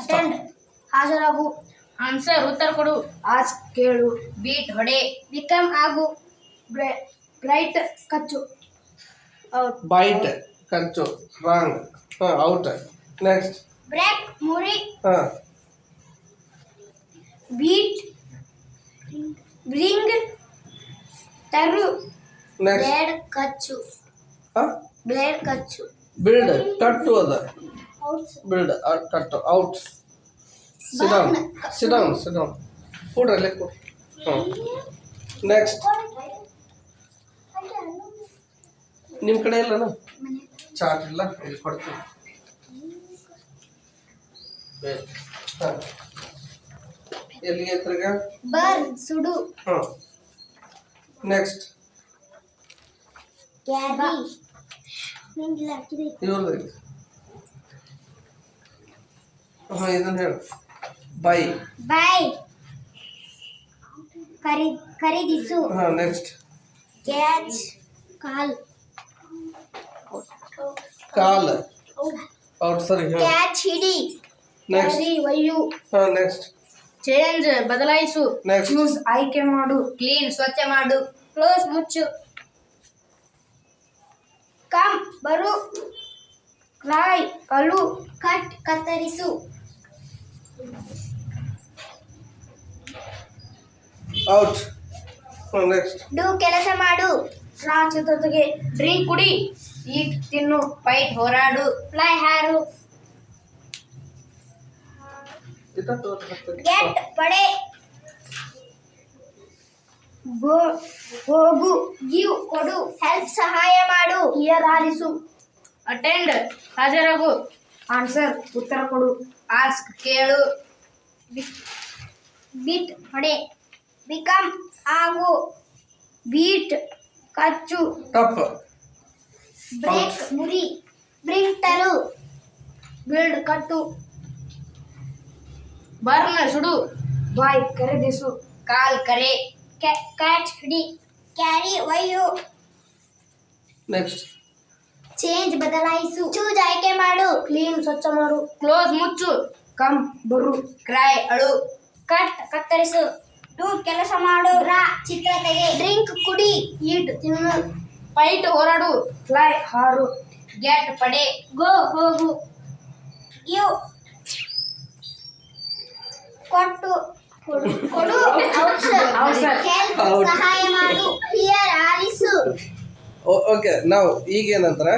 Attend ಹಾಜರಾಗು. Answer ಉತ್ತರ ಕೊಡು. Ask ಕೇಳು. ಬೀಟ್ ಹೊಡೆ. ಬಿಕಮ್ ಆಗು. ಬ್ರೈಟ್ ಕಚ್ಚು. ಔಟ್. ಬೈಟ್ ಕಚ್ಚು. ರಾಂಗ್. ಔಟ್. ನೆಕ್ಸ್ಟ್. ಬ್ರೇಕ್ ಮುರಿ. ಬೀಟ್ ಬ್ರಿಂಗ್ ತರು. ನೆಕ್ಸ್ಟ್. ಬ್ಲೇಡ್ ಕಚ್ಚು. ಬ್ಲೇಡ್ ಕಚ್ಚು. ಬಿಲ್ಡ್ ಕಟ್ಟು ಅದ. ಬಿಲ್ಡ್ ಕಟ್ಟು. ಔಟ್. ಸಿಟ್ ಡೌನ್ ಕೂಡ್ರಲ್ಲೇ ಕೂಡ್ರಿ. ನೆಕ್ಸ್ಟ್. ನಿಮ್ಮ ಕಡೆ ಇಲ್ಲನ ಚಾರ್ಟ್ ಇಲ್ಲ ಇಲ್ಲಿ ಕೊಡ್ತೀನಿ. ಎಲ್ಲಿಗೆ ತಿರ್ಗ ಬರ್ನ್ ಸುಡು. ನೆಕ್ಸ್ಟ್. ಕ್ಯಾರಿ. ಇವ್ರದ್ದು ಇದನ್ನ ಹೇಳು. ಬೈ. ಬೈ ಖರೀದಿಸು. Next. Catch call. Call. Out. ಸರಿ. ಕ್ಯಾಚ್ ಹಿಡಿ. ನೆಕ್ಸ್ಟ್. ಒಯ್ಯು. ನೆಕ್ಸ್ಟ್. ಚೇಂಜ್ ಬದಲಾಯಿಸು. ನೆಕ್ಸ್ಟ್. ಚೂಸ್ ಆಯ್ಕೆ ಮಾಡು. ಕ್ಲೀನ್ ಸ್ವಚ್ಛ ಮಾಡು. ಕ್ಲೋಸ್ ಮುಚ್ಚು. ಕಮ್ ಬರು. ಕ್ರೈ ಅಳು. ಕಟ್ ಕತ್ತರಿಸು. ಔಟ್. ನೆಕ್ಸ್ಟ್. ಡು ಕೆಲಸ ಮಾಡು. ರಾ ಚತುರ್ಥಗೆ. ಡ್ರಿಂಕ್ ಕುಡಿ. ಈಟ್ ತಿನ್ನು. ಫೈಟ್ ಹೋರಾಡು. ಫ್ಲೈ ಹಾರು. ಗೆಟ್ ಪಡೆ. ಹೋಗು. ಗಿವ್ ಕೊಡು. ಹೆಲ್ಪ್ ಸಹಾಯ ಮಾಡು. ಇಯರ್ ಆಲಿಸು. ಅಟೆಂಡ್ ಹಾಜರಾಗು. ಆನ್ಸರ್ ಉತ್ತರ ಕೊಡು. ಆಸ್ಕ್ ಕೇಳು. ಬಿಟ್ ಹೊಡೆ. ಬಿಕಮ್ ಆಗು. ಬೀಟ್ ಕಚ್ಚು. ಟಪ್. ಬ್ರೇಕ್ ಮುರಿ. ಬ್ರಿಂಗ್ ತರು. ಬಿಲ್ಡ್ ಕಟ್ಟು. ಬರ್ನ್ ಸುಡು. ಬಾಯ್ ಖರೀದಿಸು. ಕಾಲ್ ಕರೆ. ಕ್ಯಾಚ್ ಹಿಡಿ. ಕ್ಯಾರಿ ಒಯ್ಯು. ನೆಕ್ಸ್ಟ್. ಚೇಂಜ್ ಬದಲಾಯಿಸು. ಚೂಸ್ ಆಯ್ಕೆ ಮಾಡು. ಕ್ಲೀನ್ ಸ್ವಚ್ಛ ಮಾಡು. ಕ್ಲೋಸ್ ಮುಚ್ಚು. ಕಮ್ ಬರು. ಕ್ರೈ ಅಳು. ಕಟ್ ಕತ್ತರಿಸು. ಡು ಕೆಲಸ ಮಾಡು. ರಾ ಚಿತ್ರ ತೆಗೆ. ಡ್ರಿಂಕ್ ಕುಡಿ. ಈಟ್ ತಿನ್ನು. ಫೈಟ್ ಹೋರಾಡು. ಫ್ಲೈ ಹಾರು. ಗೆಟ್ ಪಡೆ. ಗೋ ಹೋಗು. ಯು ಕೊಟ್ಟು ಕೊಡು. ಹೆಲ್ಪ್ ಸಹಾಯ ಮಾಡು. ಹಿಯರ್ ಆಲಿಸು. ಓಕೆ ನಾವು ಈಗೇನಂದ್ರೆ